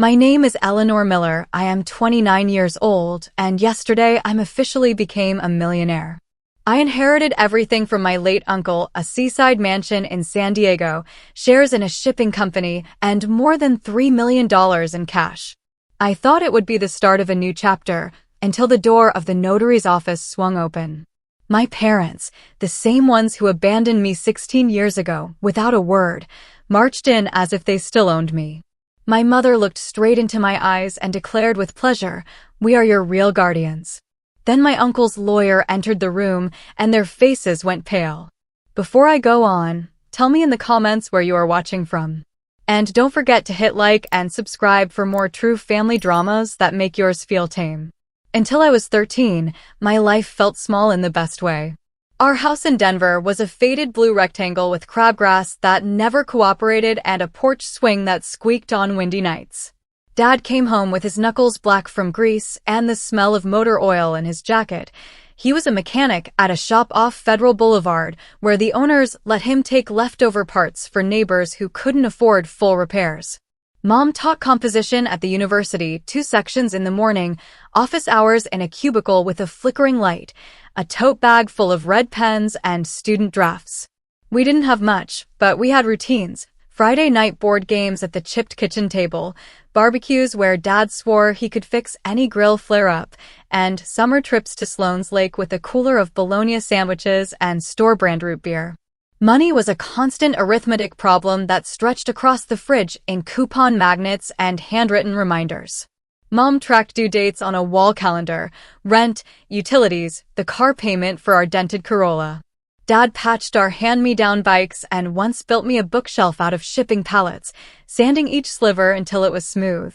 My name is Eleanor Miller. I am 29 years old, and yesterday I officially became a millionaire. I inherited everything from my late uncle, a seaside mansion in San Diego, shares in a shipping company, and more than $3 million in cash. I thought it would be the start of a new chapter, until the door of the notary's office swung open. My parents, the same ones who abandoned me 16 years ago, without a word, marched in as if they still owned me. My mother looked straight into my eyes and declared with pleasure, "We are your real guardians." Then my uncle's lawyer entered the room, and their faces went pale. Before I go on, tell me in the comments where you are watching from. And don't forget to hit like and subscribe for more true family dramas that make yours feel tame. Until I was 13, my life felt small in the best way. Our house in Denver was a faded blue rectangle with crabgrass that never cooperated and a porch swing that squeaked on windy nights. Dad came home with his knuckles black from grease and the smell of motor oil in his jacket. He was a mechanic at a shop off Federal Boulevard where the owners let him take leftover parts for neighbors who couldn't afford full repairs. Mom taught composition at the university, 2 sections in the morning, office hours in a cubicle with a flickering light, a tote bag full of red pens, and student drafts. We didn't have much, but we had routines. Friday night board games at the chipped kitchen table, barbecues where Dad swore he could fix any grill flare-up, and summer trips to Sloan's Lake with a cooler of bologna sandwiches and store-brand root beer. Money was a constant arithmetic problem that stretched across the fridge in coupon magnets and handwritten reminders. Mom tracked due dates on a wall calendar, rent, utilities, the car payment for our dented Corolla. Dad patched our hand-me-down bikes and once built me a bookshelf out of shipping pallets, sanding each sliver until it was smooth.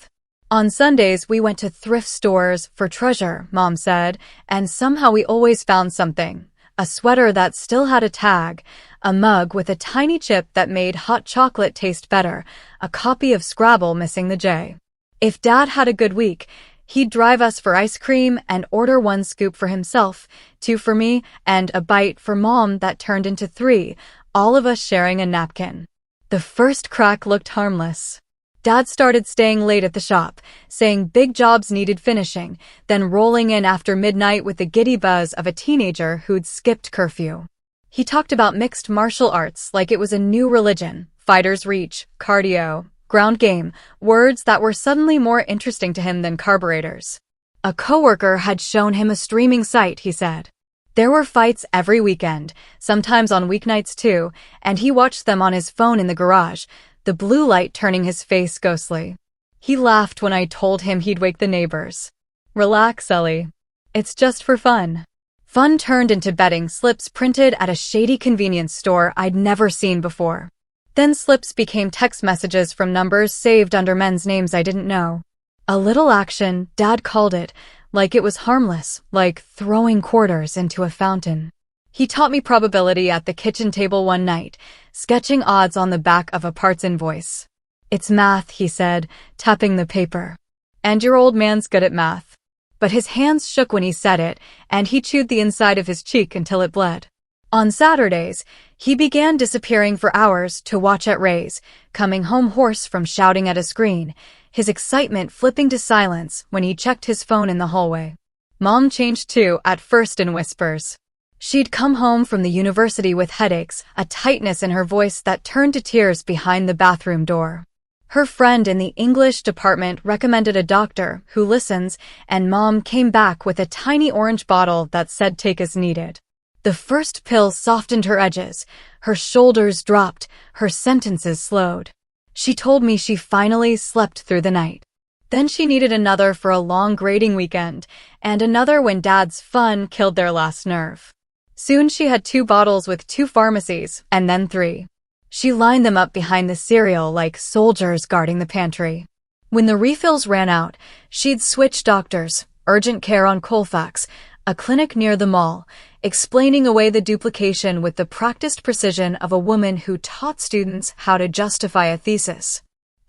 On Sundays, we went to thrift stores for treasure, Mom said, and somehow we always found something. A sweater that still had a tag, a mug with a tiny chip that made hot chocolate taste better, a copy of Scrabble missing the J. If Dad had a good week, he'd drive us for ice cream and order 1 scoop for himself, 2 for me, and a bite for Mom that turned into 3, all of us sharing a napkin. The first crack looked harmless. Dad started staying late at the shop, saying big jobs needed finishing, then rolling in after midnight with the giddy buzz of a teenager who'd skipped curfew. He talked about mixed martial arts like it was a new religion, fighter's reach, cardio, ground game, words that were suddenly more interesting to him than carburetors. A coworker had shown him a streaming site, he said. There were fights every weekend, sometimes on weeknights too, and he watched them on his phone in the garage, the blue light turning his face ghostly. He laughed when I told him he'd wake the neighbors. Relax, Ellie. It's just for fun. Fun turned into betting slips printed at a shady convenience store I'd never seen before. Then slips became text messages from numbers saved under men's names I didn't know. A little action, Dad called it, like it was harmless, like throwing quarters into a fountain. He taught me probability at the kitchen table one night, sketching odds on the back of a parts invoice. "It's math," he said, tapping the paper. "And your old man's good at math." But his hands shook when he said it, and he chewed the inside of his cheek until it bled. On Saturdays, he began disappearing for hours to watch at Ray's, coming home hoarse from shouting at a screen, his excitement flipping to silence when he checked his phone in the hallway. Mom changed too, at first in whispers. She'd come home from the university with headaches, a tightness in her voice that turned to tears behind the bathroom door. Her friend in the English department recommended a doctor who listens, and Mom came back with a tiny orange bottle that said take as needed. The first pill softened her edges, her shoulders dropped, her sentences slowed. She told me she finally slept through the night. Then she needed another for a long grading weekend, and another when Dad's fun killed their last nerve. Soon she had 2 bottles with 2 pharmacies, and then 3. She lined them up behind the cereal like soldiers guarding the pantry. When the refills ran out, she'd switch doctors, urgent care on Colfax, a clinic near the mall, explaining away the duplication with the practiced precision of a woman who taught students how to justify a thesis.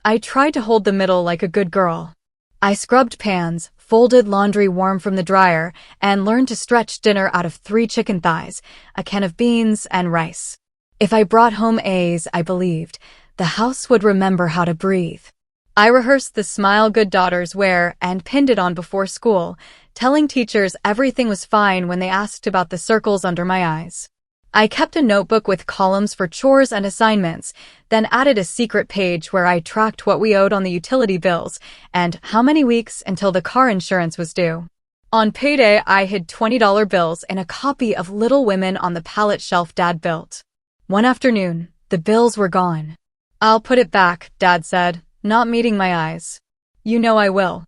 I tried to hold the middle like a good girl. I scrubbed pans, folded laundry warm from the dryer, and learned to stretch dinner out of 3 chicken thighs, a can of beans, and rice. If I brought home A's, I believed, the house would remember how to breathe. I rehearsed the smile good daughters wear and pinned it on before school, telling teachers everything was fine when they asked about the circles under my eyes. I kept a notebook with columns for chores and assignments, then added a secret page where I tracked what we owed on the utility bills and how many weeks until the car insurance was due. On payday, I hid $20 bills in a copy of Little Women on the pallet shelf Dad built. One afternoon, the bills were gone. "I'll put it back," Dad said, not meeting my eyes. "You know I will."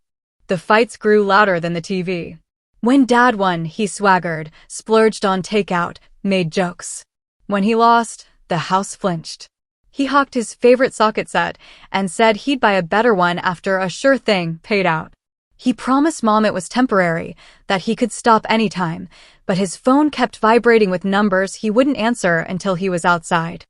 The fights grew louder than the TV. When Dad won, he swaggered, splurged on takeout, made jokes. When he lost, the house flinched. He hawked his favorite socket set and said he'd buy a better one after a sure thing paid out. He promised Mom it was temporary, that he could stop anytime, but his phone kept vibrating with numbers he wouldn't answer until he was outside.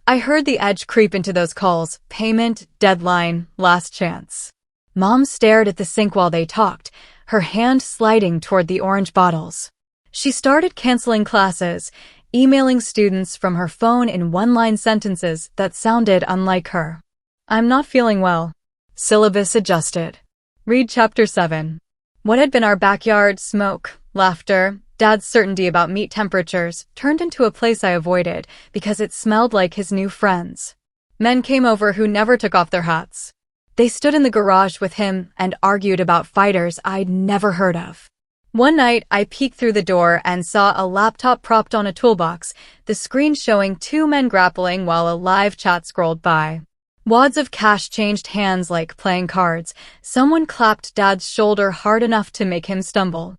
I heard the edge creep into those calls: payment, deadline, last chance. Mom stared at the sink while they talked, her hand sliding toward the orange bottles. She started canceling classes, emailing students from her phone in one-line sentences that sounded unlike her. "I'm not feeling well." Syllabus adjusted. Read Chapter 7. What had been our backyard, smoke, laughter, Dad's certainty about meat temperatures, turned into a place I avoided because it smelled like his new friends. Men came over who never took off their hats. They stood in the garage with him and argued about fighters I'd never heard of. One night, I peeked through the door and saw a laptop propped on a toolbox, the screen showing two men grappling while a live chat scrolled by. Wads of cash changed hands like playing cards. Someone clapped Dad's shoulder hard enough to make him stumble.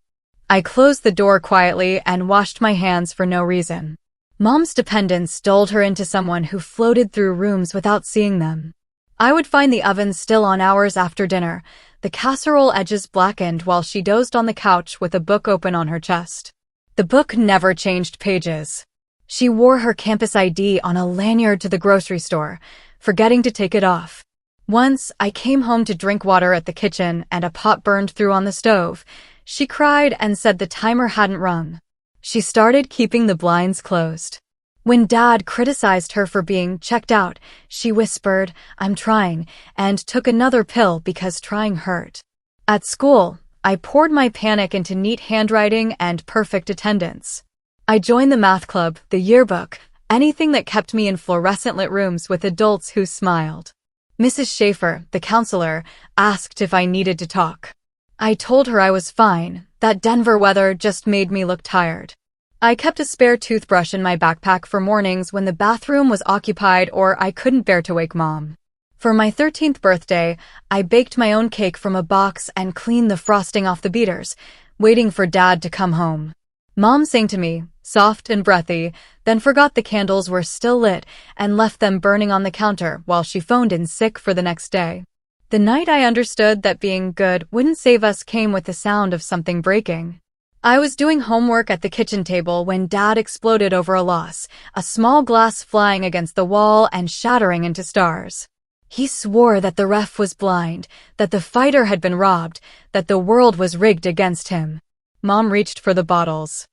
I closed the door quietly and washed my hands for no reason. Mom's dependence dulled her into someone who floated through rooms without seeing them. I would find the oven still on hours after dinner, the casserole edges blackened while she dozed on the couch with a book open on her chest. The book never changed pages. She wore her campus ID on a lanyard to the grocery store, forgetting to take it off. Once, I came home to drink water at the kitchen and a pot burned through on the stove. She cried and said the timer hadn't rung. She started keeping the blinds closed. When Dad criticized her for being checked out, she whispered, "I'm trying," and took another pill because trying hurt. At school, I poured my panic into neat handwriting and perfect attendance. I joined the math club, the yearbook, anything that kept me in fluorescent-lit rooms with adults who smiled. Mrs. Schaefer, the counselor, asked if I needed to talk. I told her I was fine, that Denver weather just made me look tired. I kept a spare toothbrush in my backpack for mornings when the bathroom was occupied or I couldn't bear to wake Mom. For my 13th birthday, I baked my own cake from a box and cleaned the frosting off the beaters, waiting for Dad to come home. Mom sang to me, soft and breathy, then forgot the candles were still lit and left them burning on the counter while she phoned in sick for the next day. The night I understood that being good wouldn't save us came with the sound of something breaking. I was doing homework at the kitchen table when Dad exploded over a loss, a small glass flying against the wall and shattering into stars. He swore that the ref was blind, that the fighter had been robbed, that the world was rigged against him. Mom reached for the bottles.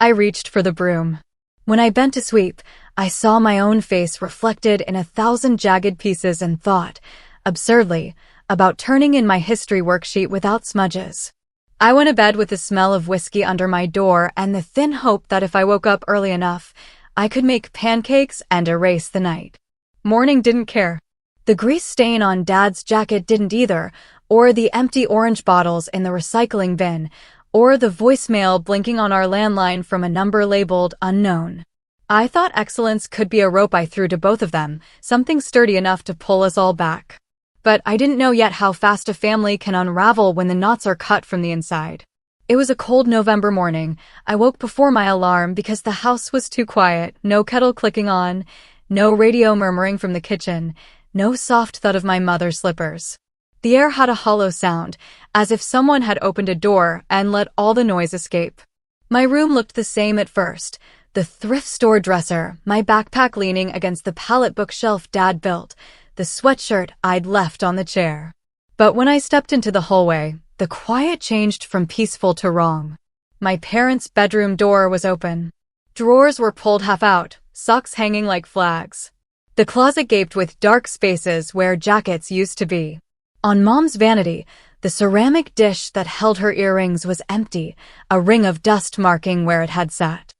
I reached for the broom. When I bent to sweep, I saw my own face reflected in 1,000 jagged pieces and thought, absurdly, about turning in my history worksheet without smudges. I went to bed with the smell of whiskey under my door and the thin hope that if I woke up early enough, I could make pancakes and erase the night. Morning didn't care. The grease stain on Dad's jacket didn't either, or the empty orange bottles in the recycling bin, or the voicemail blinking on our landline from a number labeled unknown. I thought excellence could be a rope I threw to both of them, something sturdy enough to pull us all back. But I didn't know yet how fast a family can unravel when the knots are cut from the inside. It was a cold November morning. I woke before my alarm because the house was too quiet, no kettle clicking on, no radio murmuring from the kitchen, no soft thud of my mother's slippers. The air had a hollow sound, as if someone had opened a door and let all the noise escape. My room looked the same at first. The thrift store dresser, my backpack leaning against the pallet bookshelf Dad built, the sweatshirt I'd left on the chair. But when I stepped into the hallway, the quiet changed from peaceful to wrong. My parents' bedroom door was open. Drawers were pulled half out, socks hanging like flags. The closet gaped with dark spaces where jackets used to be. On Mom's vanity, the ceramic dish that held her earrings was empty, a ring of dust marking where it had sat.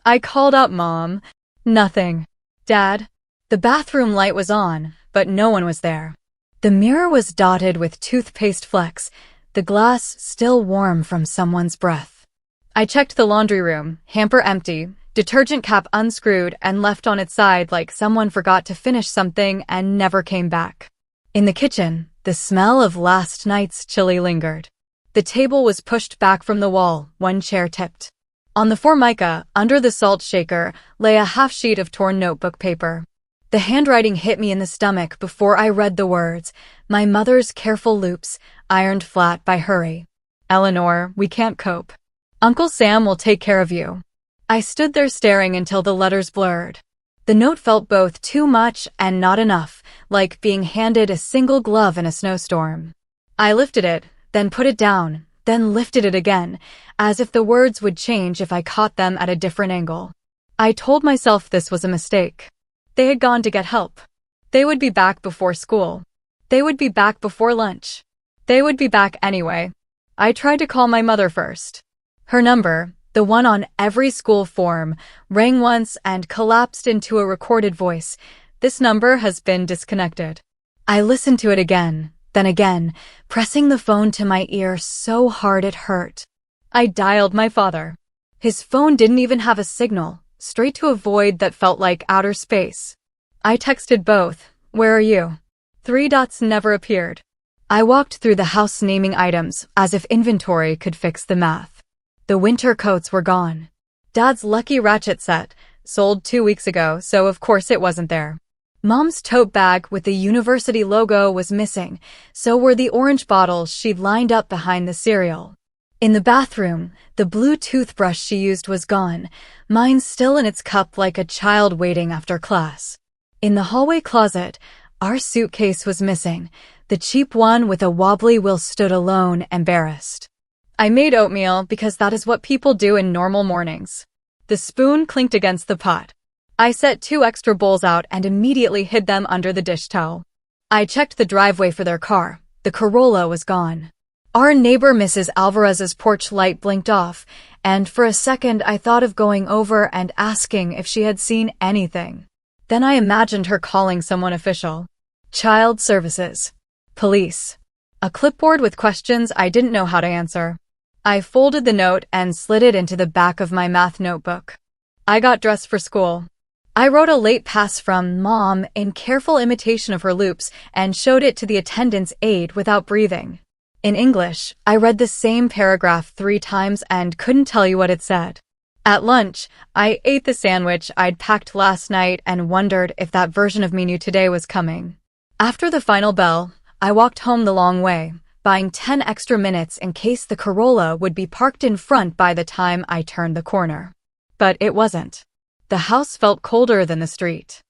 I called out Mom. Nothing. Dad? The bathroom light was on, but no one was there. The mirror was dotted with toothpaste flecks, the glass still warm from someone's breath. I checked the laundry room, hamper empty, detergent cap unscrewed and left on its side like someone forgot to finish something and never came back. In the kitchen, the smell of last night's chili lingered. The table was pushed back from the wall, one chair tipped. On the formica, under the salt shaker, lay a half sheet of torn notebook paper. The handwriting hit me in the stomach before I read the words, my mother's careful loops, ironed flat by hurry. Eleanor, we can't cope. Uncle Sam will take care of you. I stood there staring until the letters blurred. The note felt both too much and not enough, like being handed a single glove in a snowstorm. I lifted it, then put it down, then lifted it again, as if the words would change if I caught them at a different angle. I told myself this was a mistake. They had gone to get help. They would be back before school. They would be back before lunch. They would be back anyway. I tried to call my mother first. Her number, the one on every school form, rang once and collapsed into a recorded voice. This number has been disconnected. I listened to it again, then again, pressing the phone to my ear so hard it hurt. I dialed my father. His phone didn't even have a signal, straight to a void that felt like outer space. I texted both, where are you? 3 dots never appeared. I walked through the house naming items as if inventory could fix the math. The winter coats were gone. Dad's lucky ratchet set, sold 2 weeks ago, so of course it wasn't there. Mom's tote bag with the university logo was missing, so were the orange bottles she'd lined up behind the cereal. In the bathroom, the blue toothbrush she used was gone, mine still in its cup like a child waiting after class. In the hallway closet, our suitcase was missing, the cheap one with a wobbly wheel stood alone, embarrassed. I made oatmeal because that is what people do in normal mornings. The spoon clinked against the pot. I set 2 extra bowls out and immediately hid them under the dish towel. I checked the driveway for their car. The Corolla was gone. Our neighbor Mrs. Alvarez's porch light blinked off, and for a second I thought of going over and asking if she had seen anything. Then I imagined her calling someone official. Child Services. Police. A clipboard with questions I didn't know how to answer. I folded the note and slid it into the back of my math notebook. I got dressed for school. I wrote a late pass from Mom in careful imitation of her loops and showed it to the attendance aide without breathing. In English, I read the same paragraph 3 times and couldn't tell you what it said. At lunch, I ate the sandwich I'd packed last night and wondered if that version of me knew today was coming. After the final bell, I walked home the long way, buying 10 extra minutes in case the Corolla would be parked in front by the time I turned the corner. But it wasn't. The house felt colder than the street.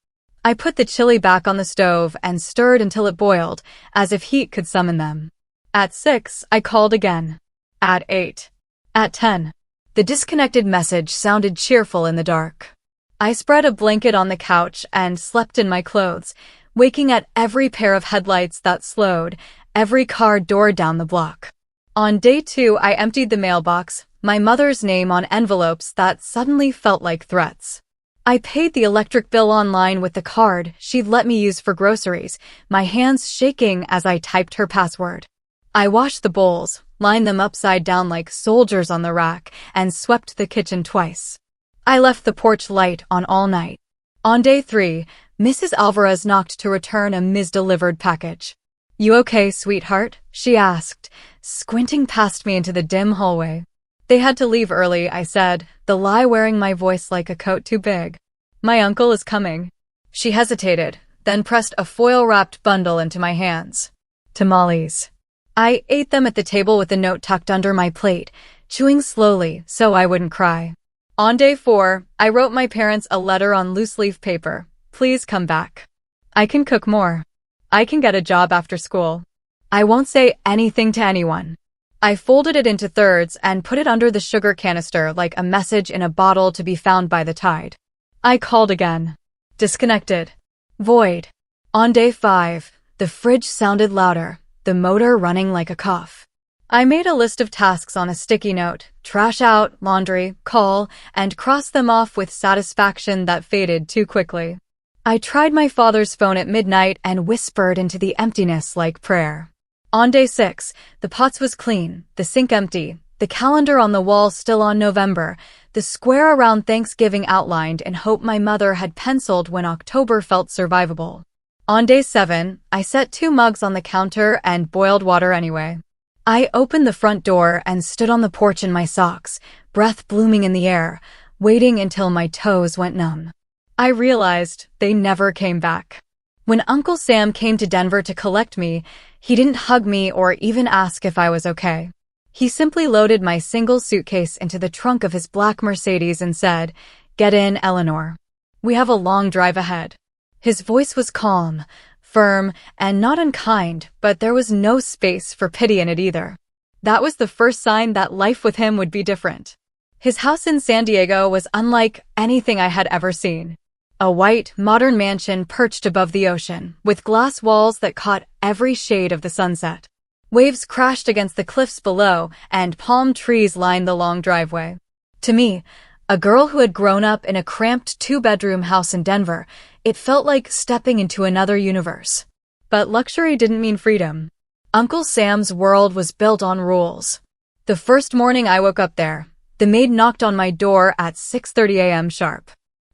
I put the chili back on the stove and stirred until it boiled, as if heat could summon them. At 6, I called again. At 8. At 10. The disconnected message sounded cheerful in the dark. I spread a blanket on the couch and slept in my clothes, waking at every pair of headlights that slowed, every car door down the block. On day 2, I emptied the mailbox, my mother's name on envelopes that suddenly felt like threats. I paid the electric bill online with the card she'd let me use for groceries, my hands shaking as I typed her password. I washed the bowls, lined them upside down like soldiers on the rack, and swept the kitchen twice. I left the porch light on all night. On day 3, Mrs. Alvarez knocked to return a misdelivered package. "You okay, sweetheart?" she asked, squinting past me into the dim hallway. "They had to leave early," I said, the lie wearing my voice like a coat too big. "My uncle is coming." She hesitated, then pressed a foil-wrapped bundle into my hands. Tamales. I ate them at the table with the note tucked under my plate, chewing slowly so I wouldn't cry. On day 4, I wrote my parents a letter on loose-leaf paper. "Please come back. I can cook more. I can get a job after school. I won't say anything to anyone." I folded it into thirds and put it under the sugar canister like a message in a bottle to be found by the tide. I called again. Disconnected. Void. On day 5, the fridge sounded louder, the motor running like a cough. I made a list of tasks on a sticky note: trash out, laundry, call, and crossed them off with satisfaction that faded too quickly. I tried my father's phone at midnight and whispered into the emptiness like prayer. On day 6, the pots was clean, the sink empty, the calendar on the wall still on November, the square around Thanksgiving outlined in hope my mother had penciled when October felt survivable. On day 7, I set 2 mugs on the counter and boiled water anyway. I opened the front door and stood on the porch in my socks, breath blooming in the air, waiting until my toes went numb. I realized they never came back. When Uncle Sam came to Denver to collect me, he didn't hug me or even ask if I was okay. He simply loaded my single suitcase into the trunk of his black Mercedes and said, "Get in, Eleanor. We have a long drive ahead." His voice was calm, firm, and not unkind, but there was no space for pity in it either. That was the first sign that life with him would be different. His house in San Diego was unlike anything I had ever seen. A white, modern mansion perched above the ocean, with glass walls that caught every shade of the sunset. Waves crashed against the cliffs below, and palm trees lined the long driveway. To me, a girl who had grown up in a cramped 2-bedroom house in Denver, it felt like stepping into another universe. But luxury didn't mean freedom. Uncle Sam's world was built on rules. The first morning I woke up there, the maid knocked on my door at 6:30 a.m. sharp.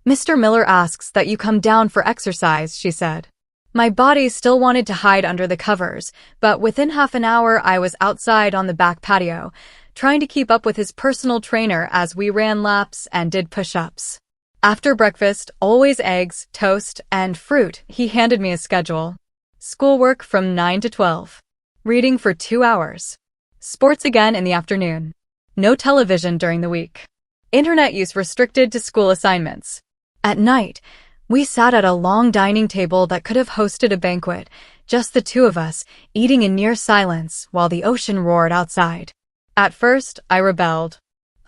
"Mr. Miller asks that you come down for exercise," she said. My body still wanted to hide under the covers, but within half an hour I was outside on the back patio, trying to keep up with his personal trainer as we ran laps and did push-ups. After breakfast, always eggs, toast, and fruit, he handed me a schedule. Schoolwork from 9 to 12. Reading for 2 hours. Sports again in the afternoon. No television during the week. Internet use restricted to school assignments. At night, we sat at a long dining table that could have hosted a banquet, just the 2 of us, eating in near silence while the ocean roared outside. At first, I rebelled.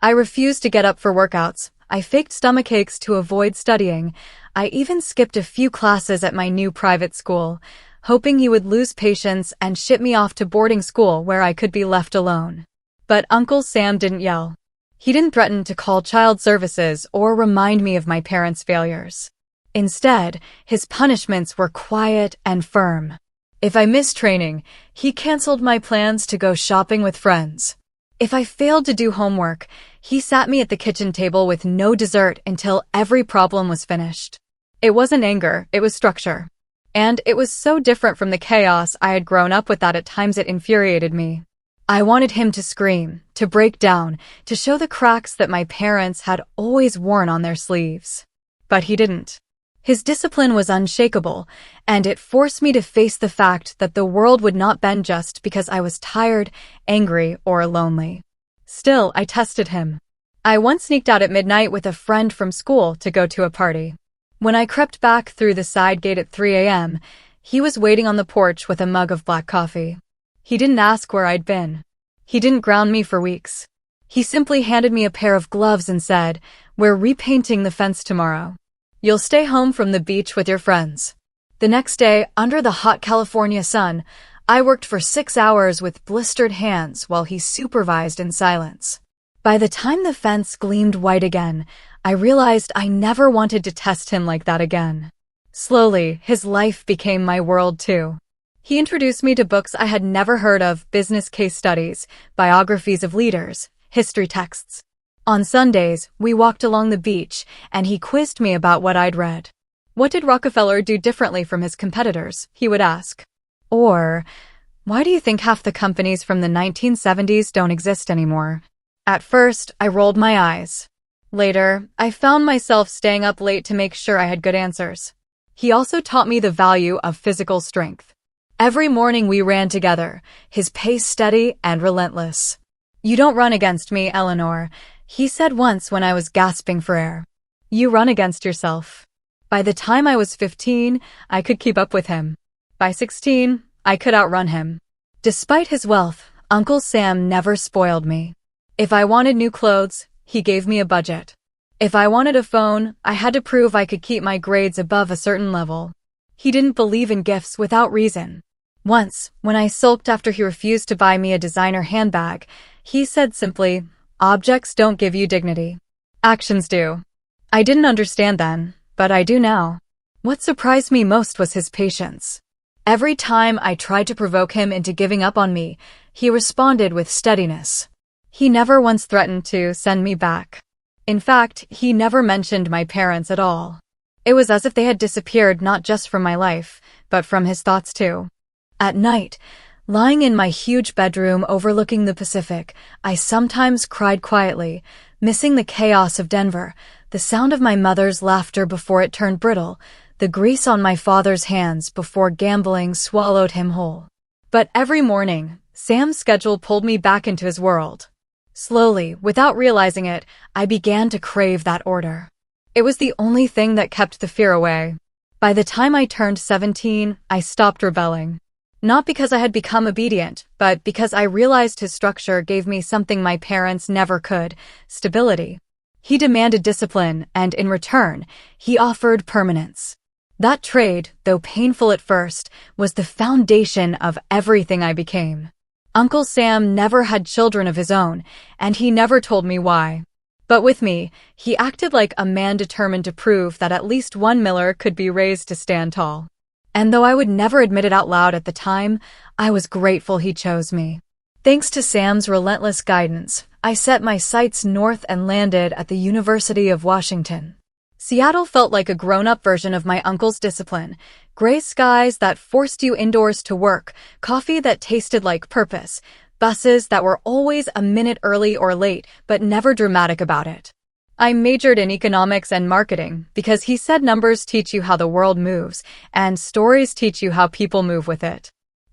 I refused to get up for workouts. I faked stomachaches to avoid studying. I even skipped a few classes at my new private school, hoping he would lose patience and ship me off to boarding school where I could be left alone. But Uncle Sam didn't yell. He didn't threaten to call child services or remind me of my parents' failures. Instead, his punishments were quiet and firm. If I missed training, he canceled my plans to go shopping with friends. If I failed to do homework, he sat me at the kitchen table with no dessert until every problem was finished. It wasn't anger, it was structure. And it was so different from the chaos I had grown up with that at times it infuriated me. I wanted him to scream, to break down, to show the cracks that my parents had always worn on their sleeves. But he didn't. His discipline was unshakable, and it forced me to face the fact that the world would not bend just because I was tired, angry, or lonely. Still, I tested him. I once sneaked out at midnight with a friend from school to go to a party. When I crept back through the side gate at 3 a.m., he was waiting on the porch with a mug of black coffee. He didn't ask where I'd been. He didn't ground me for weeks. He simply handed me a pair of gloves and said, "We're repainting the fence tomorrow. You'll stay home from the beach with your friends." The next day, under the hot California sun, I worked for 6 hours with blistered hands while he supervised in silence. By the time the fence gleamed white again, I realized I never wanted to test him like that again. Slowly, his life became my world too. He introduced me to books I had never heard of: business case studies, biographies of leaders, history texts. On Sundays, we walked along the beach, and he quizzed me about what I'd read. What did Rockefeller do differently from his competitors, he would ask. Or, why do you think half the companies from the 1970s don't exist anymore? At first, I rolled my eyes. Later, I found myself staying up late to make sure I had good answers. He also taught me the value of physical strength. Every morning we ran together, his pace steady and relentless. "You don't run against me, Eleanor," he said once when I was gasping for air. "You run against yourself." By the time I was 15, I could keep up with him. By 16, I could outrun him. Despite his wealth, Uncle Sam never spoiled me. If I wanted new clothes, he gave me a budget. If I wanted a phone, I had to prove I could keep my grades above a certain level. He didn't believe in gifts without reason. Once, when I sulked after he refused to buy me a designer handbag, he said simply, "Objects don't give you dignity. Actions do." I didn't understand then, but I do now. What surprised me most was his patience. Every time I tried to provoke him into giving up on me, he responded with steadiness. He never once threatened to send me back. In fact, he never mentioned my parents at all. It was as if they had disappeared not just from my life, but from his thoughts too. At night, lying in my huge bedroom overlooking the Pacific, I sometimes cried quietly, missing the chaos of Denver, the sound of my mother's laughter before it turned brittle, the grease on my father's hands before gambling swallowed him whole. But every morning, Sam's schedule pulled me back into his world. Slowly, without realizing it, I began to crave that order. It was the only thing that kept the fear away. By the time I turned 17, I stopped rebelling. Not because I had become obedient, but because I realized his structure gave me something my parents never could: stability. He demanded discipline, and in return, he offered permanence. That trade, though painful at first, was the foundation of everything I became. Uncle Sam never had children of his own, and he never told me why. But with me, he acted like a man determined to prove that at least one Miller could be raised to stand tall. And though I would never admit it out loud at the time, I was grateful he chose me. Thanks to Sam's relentless guidance, I set my sights north and landed at the University of Washington. Seattle felt like a grown-up version of my uncle's discipline: gray skies that forced you indoors to work, coffee that tasted like purpose, buses that were always a minute early or late, but never dramatic about it. I majored in economics and marketing because he said numbers teach you how the world moves, and stories teach you how people move with it.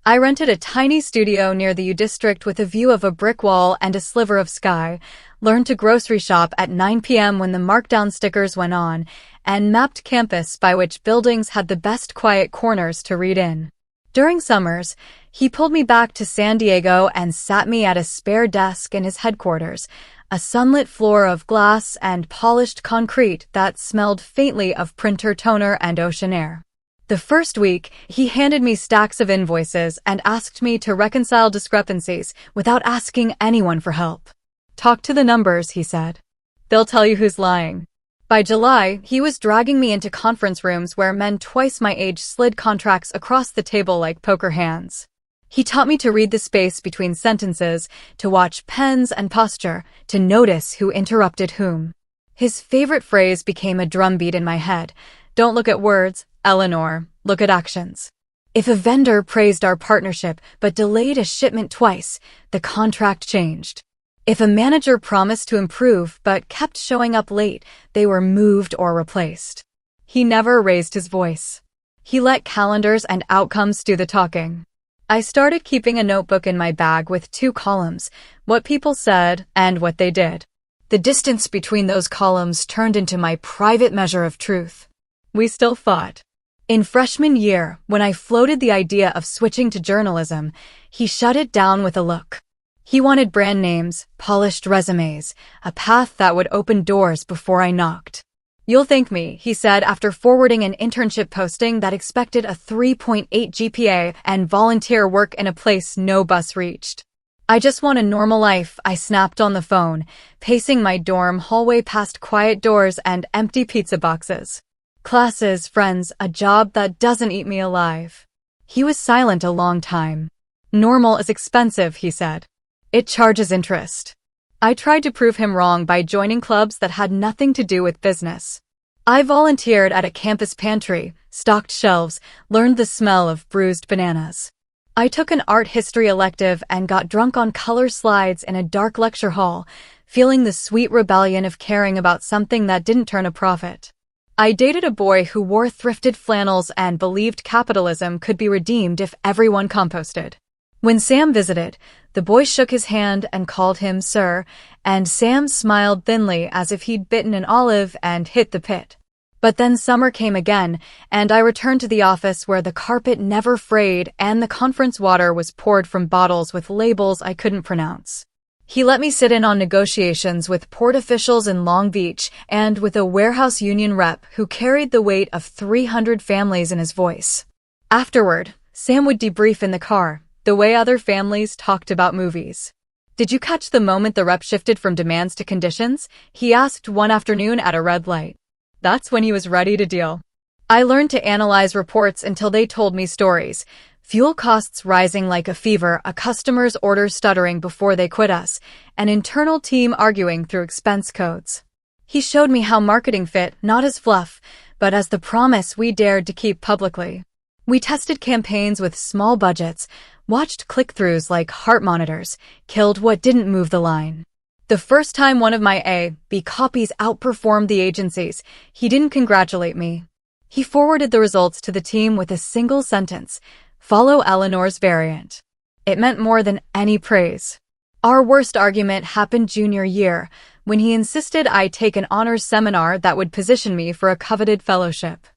I rented a tiny studio near the U District with a view of a brick wall and a sliver of sky, learned to grocery shop at 9 p.m. when the markdown stickers went on, and mapped campus by which buildings had the best quiet corners to read in. During summers, he pulled me back to San Diego and sat me at a spare desk in his headquarters, a sunlit floor of glass and polished concrete that smelled faintly of printer toner and ocean air. The first week, he handed me stacks of invoices and asked me to reconcile discrepancies without asking anyone for help. "Talk to the numbers," he said. "They'll tell you who's lying." By July, he was dragging me into conference rooms where men twice my age slid contracts across the table like poker hands. He taught me to read the space between sentences, to watch pens and posture, to notice who interrupted whom. His favorite phrase became a drumbeat in my head: "Don't look at words, Eleanor, look at actions." If a vendor praised our partnership but delayed a shipment twice, the contract changed. If a manager promised to improve but kept showing up late, they were moved or replaced. He never raised his voice. He let calendars and outcomes do the talking. I started keeping a notebook in my bag with 2 columns: what people said and what they did. The distance between those columns turned into my private measure of truth. We still fought. In freshman year, when I floated the idea of switching to journalism, he shut it down with a look. He wanted brand names, polished resumes, a path that would open doors before I knocked. "You'll thank me," he said after forwarding an internship posting that expected a 3.8 GPA and volunteer work in a place no bus reached. "I just want a normal life," I snapped on the phone, pacing my dorm hallway past quiet doors and empty pizza boxes. "Classes, friends, a job that doesn't eat me alive." He was silent a long time. "Normal is expensive," he said. "It charges interest." I tried to prove him wrong by joining clubs that had nothing to do with business. I volunteered at a campus pantry, stocked shelves, learned the smell of bruised bananas. I took an art history elective and got drunk on color slides in a dark lecture hall, feeling the sweet rebellion of caring about something that didn't turn a profit. I dated a boy who wore thrifted flannels and believed capitalism could be redeemed if everyone composted. When Sam visited, the boy shook his hand and called him sir, and Sam smiled thinly as if he'd bitten an olive and hit the pit. But then summer came again, and I returned to the office where the carpet never frayed and the conference water was poured from bottles with labels I couldn't pronounce. He let me sit in on negotiations with port officials in Long Beach and with a warehouse union rep who carried the weight of 300 families in his voice. Afterward, Sam would debrief in the car, the way other families talked about movies. "Did you catch the moment the rep shifted from demands to conditions?" he asked one afternoon at a red light. That's when he was ready to deal. I learned to analyze reports until they told me stories. Fuel costs rising like a fever, a customer's order stuttering before they quit us, an internal team arguing through expense codes. He showed me how marketing fit, not as fluff, but as the promise we dared to keep publicly. We tested campaigns with small budgets, watched click-throughs like heart monitors, killed what didn't move the line. The first time one of my A/B copies outperformed the agency's, he didn't congratulate me. He forwarded the results to the team with a single sentence: "Follow Eleanor's variant." It meant more than any praise. Our worst argument happened junior year, when he insisted I take an honors seminar that would position me for a coveted fellowship.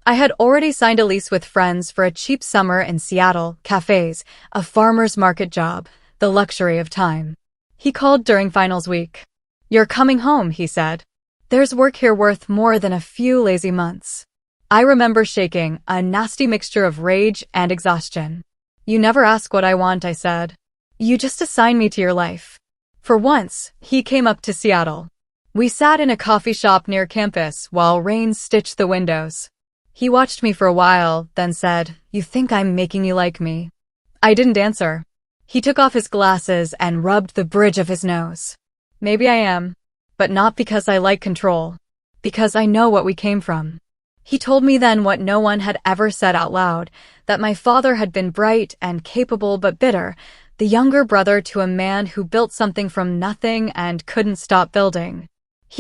I had already signed a lease with friends for a cheap summer in Seattle, cafes, a farmer's market job, the luxury of time. He called during finals week. "You're coming home," he said. "There's work here worth more than a few lazy months." I remember shaking, a nasty mixture of rage and exhaustion. "You never ask what I want," I said. "You just assign me to your life." For once, he came up to Seattle. We sat in a coffee shop near campus while rain stitched the windows. He watched me for a while, then said, "You think I'm making you like me?" I didn't answer. He took off his glasses and rubbed the bridge of his nose. "Maybe I am, but not because I like control. Because I know what we came from." He told me then what no one had ever said out loud, that my father had been bright and capable but bitter, the younger brother to a man who built something from nothing and couldn't stop building.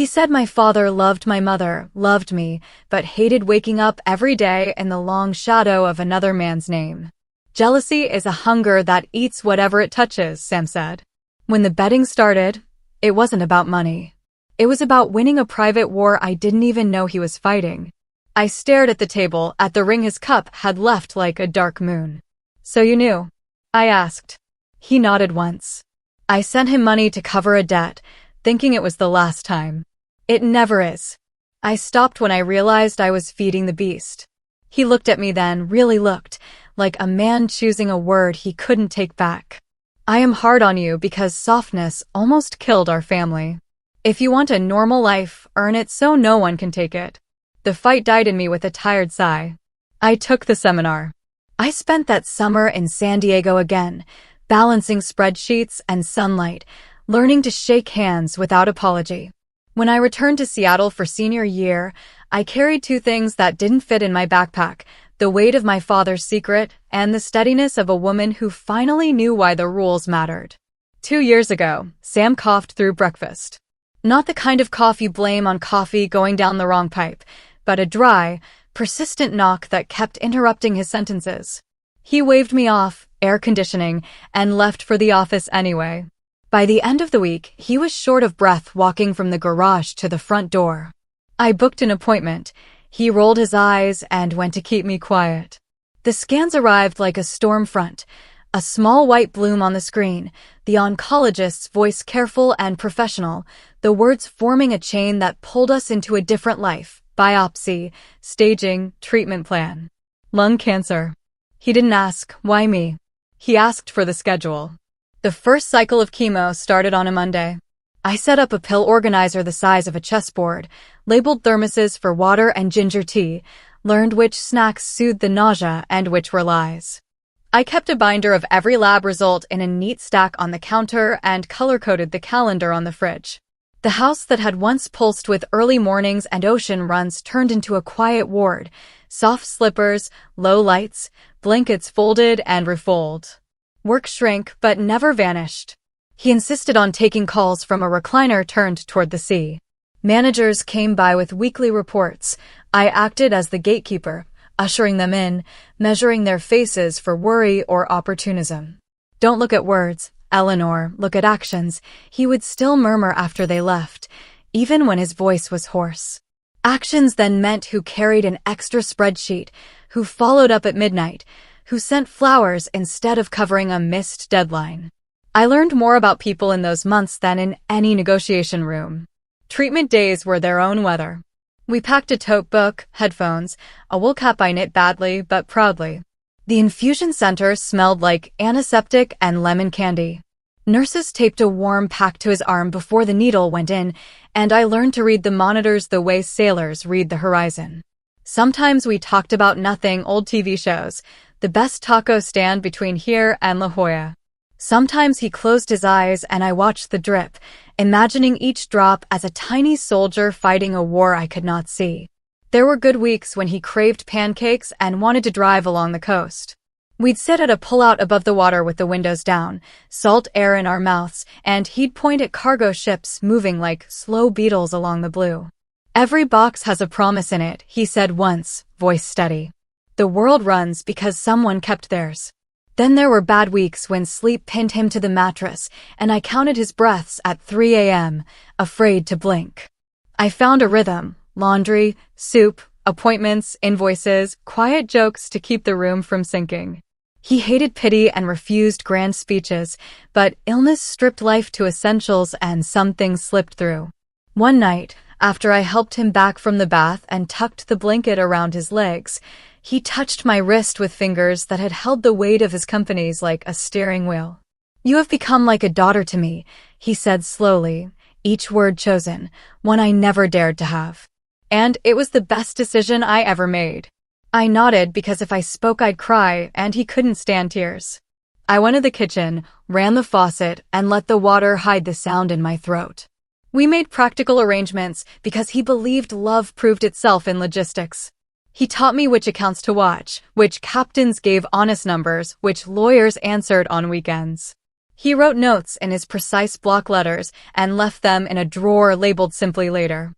He said my father loved my mother, loved me, but hated waking up every day in the long shadow of another man's name. "Jealousy is a hunger that eats whatever it touches," Sam said. When the betting started, it wasn't about money. It was about winning a private war I didn't even know he was fighting. I stared at the table, at the ring his cup had left like a dark moon. "So you knew?" I asked. He nodded once. "I sent him money to cover a debt, thinking it was the last time. It never is." I stopped when I realized I was feeding the beast. He looked at me then, really looked, like a man choosing a word he couldn't take back. "I am hard on you because softness almost killed our family. If you want a normal life, earn it so no one can take it." The fight died in me with a tired sigh. I took the seminar. I spent that summer in San Diego again, balancing spreadsheets and sunlight, learning to shake hands without apology. When I returned to Seattle for senior year, I carried two things that didn't fit in my backpack: the weight of my father's secret and the steadiness of a woman who finally knew why the rules mattered. 2 years ago, Sam coughed through breakfast. Not the kind of cough you blame on coffee going down the wrong pipe, but a dry, persistent knock that kept interrupting his sentences. He waved me off, air conditioning, and left for the office anyway. By the end of the week, he was short of breath walking from the garage to the front door. I booked an appointment. He rolled his eyes and went to keep me quiet. The scans arrived like a storm front, a small white bloom on the screen, the oncologist's voice careful and professional, the words forming a chain that pulled us into a different life: biopsy, staging, treatment plan. Lung cancer. He didn't ask, "Why me?" He asked for the schedule. The first cycle of chemo started on a Monday. I set up a pill organizer the size of a chessboard, labeled thermoses for water and ginger tea, learned which snacks soothed the nausea and which were lies. I kept a binder of every lab result in a neat stack on the counter and color-coded the calendar on the fridge. The house that had once pulsed with early mornings and ocean runs turned into a quiet ward: soft slippers, low lights, blankets folded and refolded. Work shrank but never vanished. He insisted on taking calls from a recliner turned toward the sea. Managers came by with weekly reports. I acted as the gatekeeper, ushering them in, measuring their faces for worry or opportunism. "Don't look at words, Eleanor, look at actions," he would still murmur after they left, even when his voice was hoarse. Actions then meant who carried an extra spreadsheet, who followed up at midnight, who sent flowers instead of covering a missed deadline. I learned more about people in those months than in any negotiation room. Treatment days were their own weather. We packed a tote book, headphones, a wool cap I knit badly but proudly. The infusion center smelled like antiseptic and lemon candy. Nurses taped a warm pack to his arm before the needle went in, and I learned to read the monitors the way sailors read the horizon. Sometimes we talked about nothing, old TV shows, the best taco stand between here and La Jolla. Sometimes he closed his eyes and I watched the drip, imagining each drop as a tiny soldier fighting a war I could not see. There were good weeks when he craved pancakes and wanted to drive along the coast. We'd sit at a pullout above the water with the windows down, salt air in our mouths, and he'd point at cargo ships moving like slow beetles along the blue. "Every box has a promise in it," he said once, voice steady. "The world runs because someone kept theirs." Then there were bad weeks when sleep pinned him to the mattress, and I counted his breaths at 3 a.m., afraid to blink. I found a rhythm: laundry, soup, appointments, invoices, quiet jokes to keep the room from sinking. He hated pity and refused grand speeches, but illness stripped life to essentials and some things slipped through. One night, after I helped him back from the bath and tucked the blanket around his legs, he touched my wrist with fingers that had held the weight of his companies like a steering wheel. "You have become like a daughter to me," he said slowly, each word chosen, one I never dared to have. And it was the best decision I ever made. I nodded because if I spoke I'd cry, and he couldn't stand tears. I went to the kitchen, ran the faucet, and let the water hide the sound in my throat. We made practical arrangements because he believed love proved itself in logistics. He taught me which accounts to watch, which captains gave honest numbers, which lawyers answered on weekends. He wrote notes in his precise block letters and left them in a drawer labeled simply later.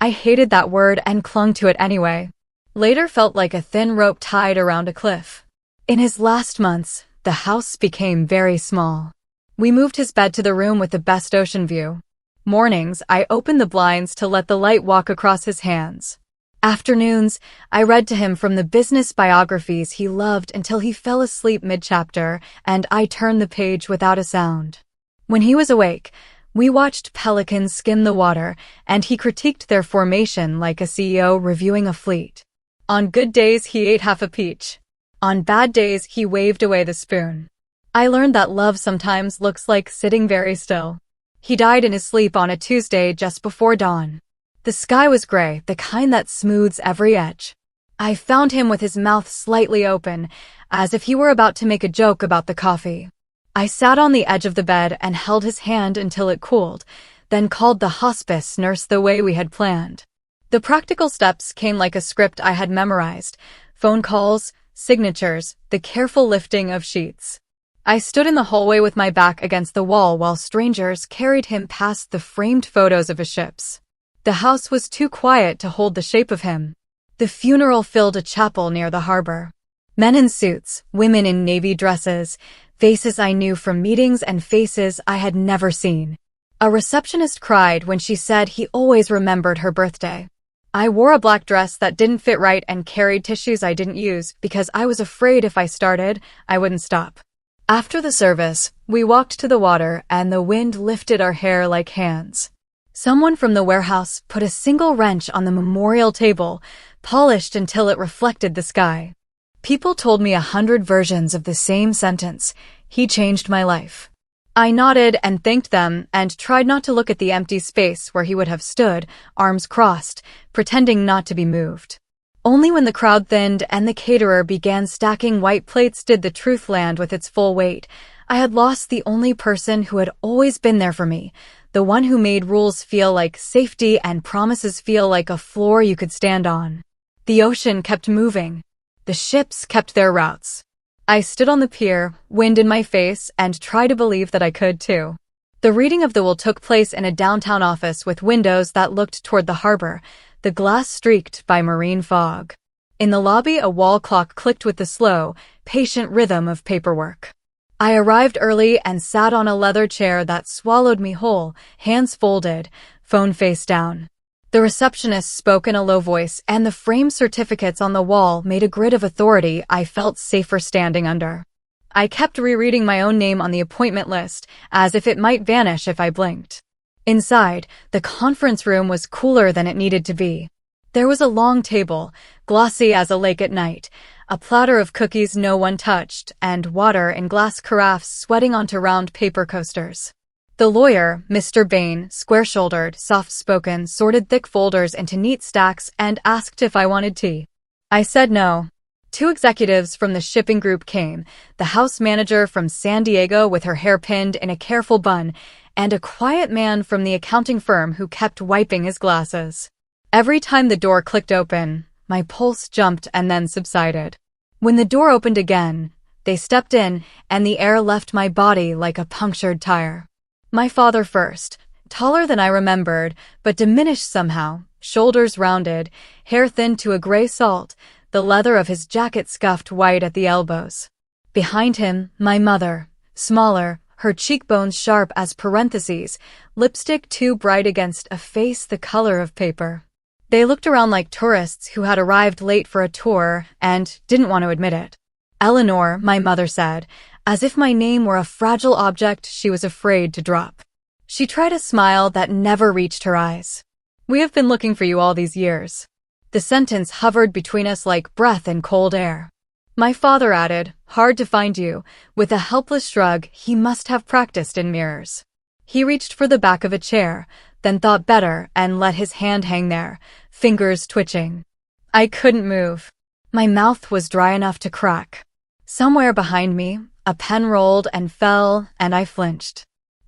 I hated that word and clung to it anyway. Later felt like a thin rope tied around a cliff. In his last months, the house became very small. We moved his bed to the room with the best ocean view. Mornings, I opened the blinds to let the light walk across his hands. Afternoons, I read to him from the business biographies he loved until he fell asleep mid-chapter, and I turned the page without a sound. When he was awake, we watched pelicans skim the water, and he critiqued their formation like a CEO reviewing a fleet. On good days, he ate half a peach. On bad days, he waved away the spoon. I learned that love sometimes looks like sitting very still. He died in his sleep on a Tuesday just before dawn. The sky was gray, the kind that smooths every edge. I found him with his mouth slightly open, as if he were about to make a joke about the coffee. I sat on the edge of the bed and held his hand until it cooled, then called the hospice nurse the way we had planned. The practical steps came like a script I had memorized: phone calls, signatures, the careful lifting of sheets. I stood in the hallway with my back against the wall while strangers carried him past the framed photos of his ships. The house was too quiet to hold the shape of him. The funeral filled a chapel near the harbor. Men in suits, women in navy dresses, faces I knew from meetings and faces I had never seen. A receptionist cried when she said he always remembered her birthday. I wore a black dress that didn't fit right and carried tissues I didn't use because I was afraid if I started, I wouldn't stop. After the service, we walked to the water and the wind lifted our hair like hands. Someone from the warehouse put a single wrench on the memorial table, polished until it reflected the sky. People told me 100 versions of the same sentence: "He changed my life." I nodded and thanked them and tried not to look at the empty space where he would have stood, arms crossed, pretending not to be moved. Only when the crowd thinned and the caterer began stacking white plates did the truth land with its full weight. I had lost the only person who had always been there for me, the one who made rules feel like safety and promises feel like a floor you could stand on. The ocean kept moving. The ships kept their routes. I stood on the pier, wind in my face, and tried to believe that I could too. The reading of the will took place in a downtown office with windows that looked toward the harbor, the glass streaked by marine fog. In the lobby, a wall clock clicked with the slow, patient rhythm of paperwork. I arrived early and sat on a leather chair that swallowed me whole, hands folded, phone face down. The receptionist spoke in a low voice, and the framed certificates on the wall made a grid of authority I felt safer standing under. I kept rereading my own name on the appointment list, as if it might vanish if I blinked. Inside, the conference room was cooler than it needed to be. There was a long table, glossy as a lake at night, a platter of cookies no one touched, and water in glass carafes sweating onto round paper coasters. The lawyer, Mr. Bain, square-shouldered, soft-spoken, sorted thick folders into neat stacks and asked if I wanted tea. I said no. Two executives from the shipping group came, the house manager from San Diego with her hair pinned in a careful bun, and a quiet man from the accounting firm who kept wiping his glasses. Every time the door clicked open, my pulse jumped and then subsided. When the door opened again, they stepped in, and the air left my body like a punctured tire. My father first, taller than I remembered, but diminished somehow, shoulders rounded, hair thinned to a gray salt, the leather of his jacket scuffed white at the elbows. Behind him, my mother, smaller, her cheekbones sharp as parentheses, lipstick too bright against a face the color of paper. They looked around like tourists who had arrived late for a tour and didn't want to admit it. Eleanor, my mother said, as if my name were a fragile object she was afraid to drop. She tried a smile that never reached her eyes. We have been looking for you all these years. The sentence hovered between us like breath in cold air. My father added, hard to find you, with a helpless shrug he must have practiced in mirrors. He reached for the back of a chair, then thought better and let his hand hang there, fingers twitching. I couldn't move. My mouth was dry enough to crack. Somewhere behind me, a pen rolled and fell, and I flinched.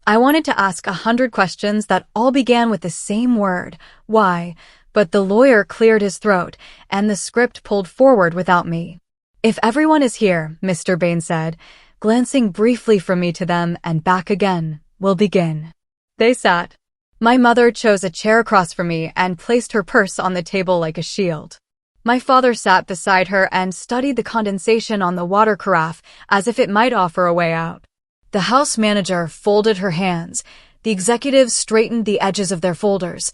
I wanted to ask 100 questions that all began with the same word, why, but the lawyer cleared his throat, and the script pulled forward without me. If everyone is here, Mr. Bain said, glancing briefly from me to them and back again, we'll begin. They sat. My mother chose a chair across from me and placed her purse on the table like a shield. My father sat beside her and studied the condensation on the water carafe as if it might offer a way out. The house manager folded her hands. The executives straightened the edges of their folders.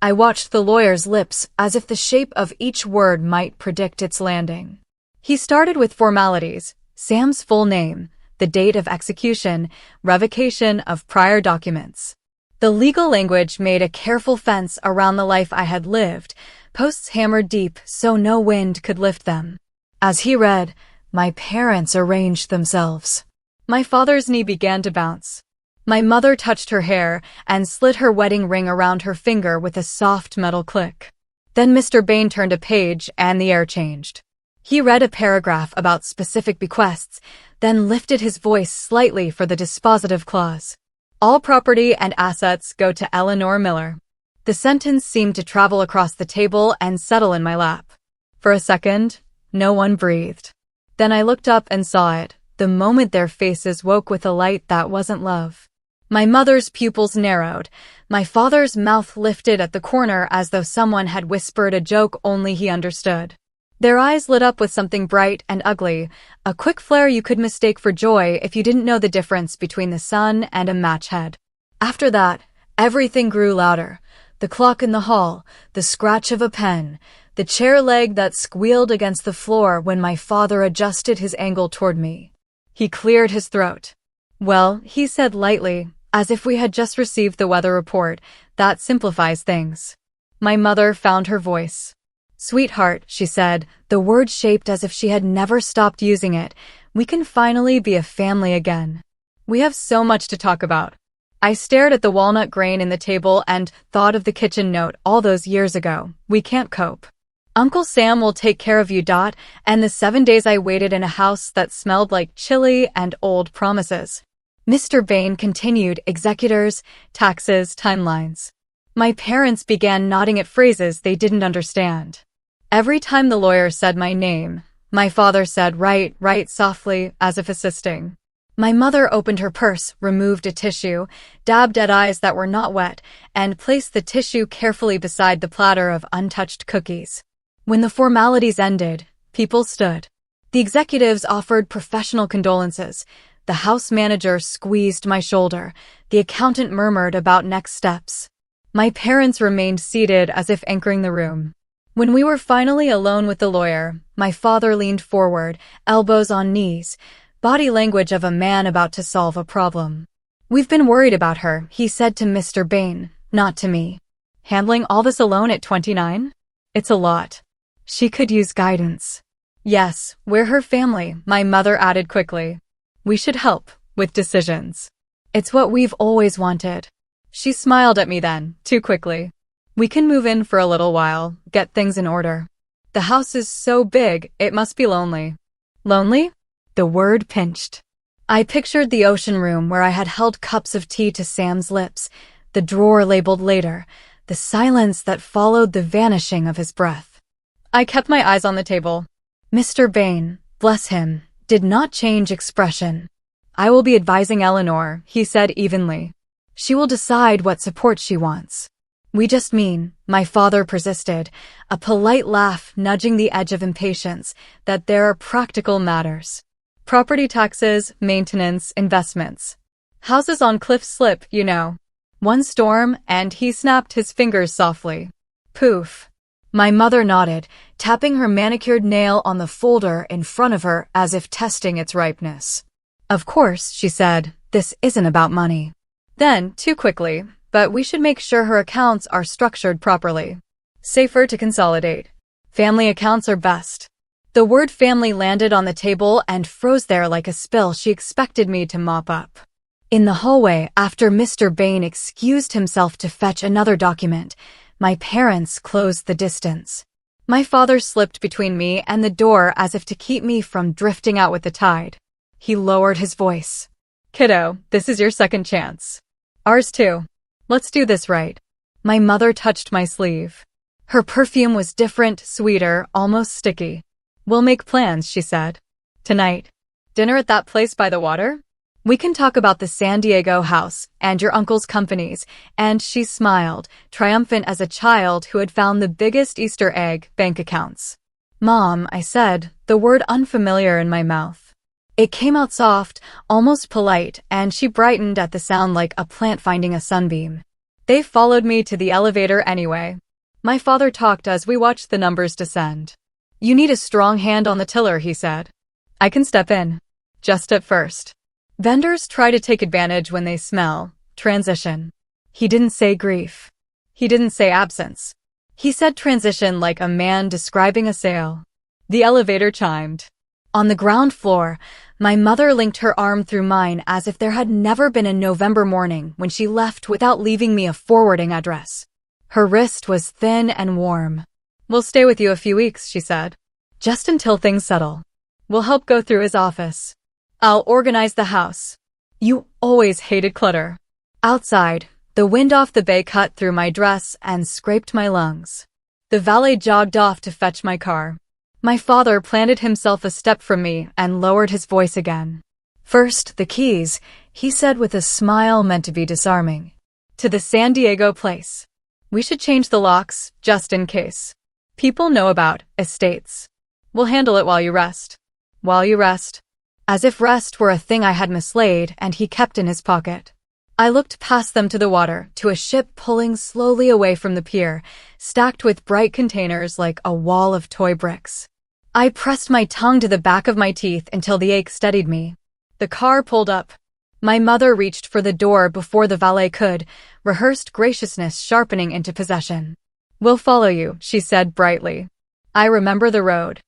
I watched the lawyer's lips as if the shape of each word might predict its landing. He started with formalities, Sam's full name, the date of execution, revocation of prior documents. The legal language made a careful fence around the life I had lived, posts hammered deep so no wind could lift them. As he read, my parents arranged themselves. My father's knee began to bounce. My mother touched her hair and slid her wedding ring around her finger with a soft metal click. Then Mr. Bain turned a page and the air changed. He read a paragraph about specific bequests, then lifted his voice slightly for the dispositive clause. All property and assets go to Eleanor Miller. The sentence seemed to travel across the table and settle in my lap. For a second, no one breathed. Then I looked up and saw it, the moment their faces woke with a light that wasn't love. My mother's pupils narrowed. My father's mouth lifted at the corner as though someone had whispered a joke only he understood. Their eyes lit up with something bright and ugly, a quick flare you could mistake for joy if you didn't know the difference between the sun and a match head. After that, everything grew louder. The clock in the hall, the scratch of a pen, the chair leg that squealed against the floor when my father adjusted his angle toward me. He cleared his throat. Well, he said lightly, as if we had just received the weather report, that simplifies things. My mother found her voice. Sweetheart, she said, the word shaped as if she had never stopped using it, we can finally be a family again. We have so much to talk about. I stared at the walnut grain in the table and thought of the kitchen note all those years ago. We can't cope. Uncle Sam will take care of you, and the 7 days I waited in a house that smelled like chili and old promises. Mr. Bain continued, executors, taxes, timelines. My parents began nodding at phrases they didn't understand. Every time the lawyer said my name, my father said right softly, as if assisting. My mother opened her purse, removed a tissue, dabbed at eyes that were not wet, and placed the tissue carefully beside the platter of untouched cookies. When the formalities ended, people stood. The executives offered professional condolences. The house manager squeezed my shoulder. The accountant murmured about next steps. My parents remained seated as if anchoring the room. When we were finally alone with the lawyer, my father leaned forward, elbows on knees, body language of a man about to solve a problem. We've been worried about her, he said to Mr. Bain, not to me. Handling all this alone at 29? It's a lot. She could use guidance. Yes, we're her family, my mother added quickly. We should help with decisions. It's what we've always wanted. She smiled at me then, too quickly. We can move in for a little while, get things in order. The house is so big, it must be lonely. Lonely? The word pinched. I pictured the ocean room where I had held cups of tea to Sam's lips, the drawer labeled later, the silence that followed the vanishing of his breath. I kept my eyes on the table. Mr. Bain, bless him, did not change expression. I will be advising Eleanor, he said evenly. She will decide what support she wants. We just mean, my father persisted, a polite laugh nudging the edge of impatience, that there are practical matters. Property taxes, maintenance, investments. Houses on cliffs slip, you know. One storm, and he snapped his fingers softly. Poof. My mother nodded, tapping her manicured nail on the folder in front of her as if testing its ripeness. Of course, she said, this isn't about money. Then, too quickly, but we should make sure her accounts are structured properly. Safer to consolidate. Family accounts are best. The word family landed on the table and froze there like a spill she expected me to mop up. In the hallway, after Mr. Bain excused himself to fetch another document, my parents closed the distance. My father slipped between me and the door as if to keep me from drifting out with the tide. He lowered his voice. Kiddo, this is your second chance. Ours too. Let's do this right. My mother touched my sleeve. Her perfume was different, sweeter, almost sticky. We'll make plans, she said. Tonight. Dinner at that place by the water? We can talk about the San Diego house and your uncle's companies, and she smiled, triumphant as a child who had found the biggest Easter egg, bank accounts. Mom, I said, the word unfamiliar in my mouth. It came out soft, almost polite, and she brightened at the sound like a plant finding a sunbeam. They followed me to the elevator anyway. My father talked as we watched the numbers descend. You need a strong hand on the tiller, he said. I can step in. Just at first. Vendors try to take advantage when they smell transition. He didn't say grief. He didn't say absence. He said transition like a man describing a sale. The elevator chimed. On the ground floor, my mother linked her arm through mine as if there had never been a November morning when she left without leaving me a forwarding address. Her wrist was thin and warm. We'll stay with you a few weeks, she said. Just until things settle. We'll help go through his office. I'll organize the house. You always hated clutter. Outside, the wind off the bay cut through my dress and scraped my lungs. The valet jogged off to fetch my car. My father planted himself a step from me and lowered his voice again. First, the keys, he said with a smile meant to be disarming. To the San Diego place. We should change the locks, just in case. People know about estates. We'll handle it while you rest. While you rest. As if rest were a thing I had mislaid and he kept in his pocket. I looked past them to the water, to a ship pulling slowly away from the pier, stacked with bright containers like a wall of toy bricks. I pressed my tongue to the back of my teeth until the ache steadied me. The car pulled up. My mother reached for the door before the valet could, rehearsed graciousness sharpening into possession. We'll follow you, she said brightly. I remember the road.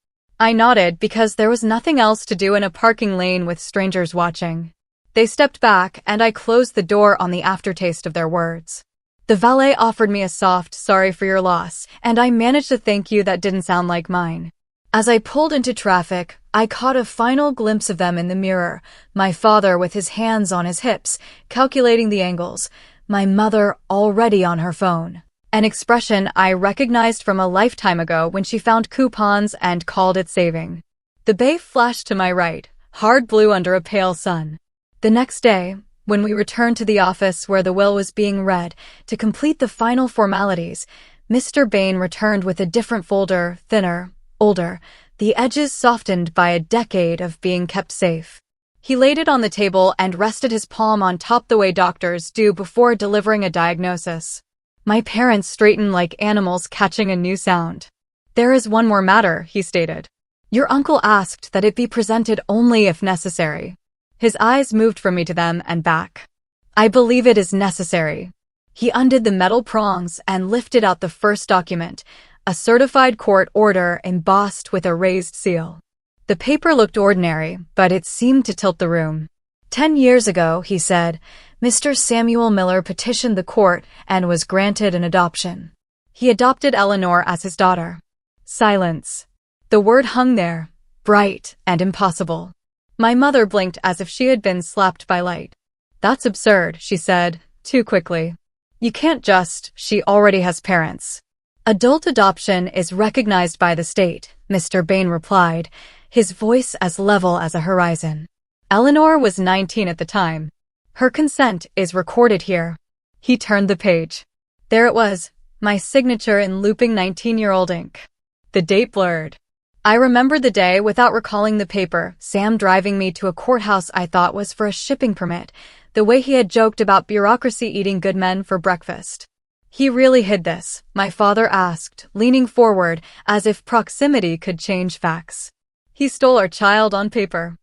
I nodded because there was nothing else to do in a parking lane with strangers watching. They stepped back and I closed the door on the aftertaste of their words. The valet offered me a soft sorry for your loss, and I managed a thank you that didn't sound like mine. As I pulled into traffic, I caught a final glimpse of them in the mirror, my father with his hands on his hips, calculating the angles, my mother already on her phone. An expression I recognized from a lifetime ago when she found coupons and called it saving. The bay flashed to my right, hard blue under a pale sun. The next day, when we returned to the office where the will was being read, to complete the final formalities, Mr. Bain returned with a different folder, thinner, older, the edges softened by a decade of being kept safe. He laid it on the table and rested his palm on top the way doctors do before delivering a diagnosis. My parents straightened like animals catching a new sound. There is one more matter, he stated. Your uncle asked that it be presented only if necessary. His eyes moved from me to them and back. I believe it is necessary. He undid the metal prongs and lifted out the first document, a certified court order embossed with a raised seal. The paper looked ordinary, but it seemed to tilt the room. 10 years ago, he said, Mr. Samuel Miller petitioned the court and was granted an adoption. He adopted Eleanor as his daughter. Silence. The word hung there, bright and impossible. My mother blinked as if she had been slapped by light. That's absurd, she said, too quickly. You can't just, she already has parents. Adult adoption is recognized by the state, Mr. Bain replied, his voice as level as a horizon. Eleanor was 19 at the time. Her consent is recorded here. He turned the page. There it was, my signature in looping 19-year-old ink. The date blurred. I remembered the day without recalling the paper, Sam driving me to a courthouse I thought was for a shipping permit, the way he had joked about bureaucracy eating good men for breakfast. He really hid this, my father asked, leaning forward as if proximity could change facts. He stole our child on paper.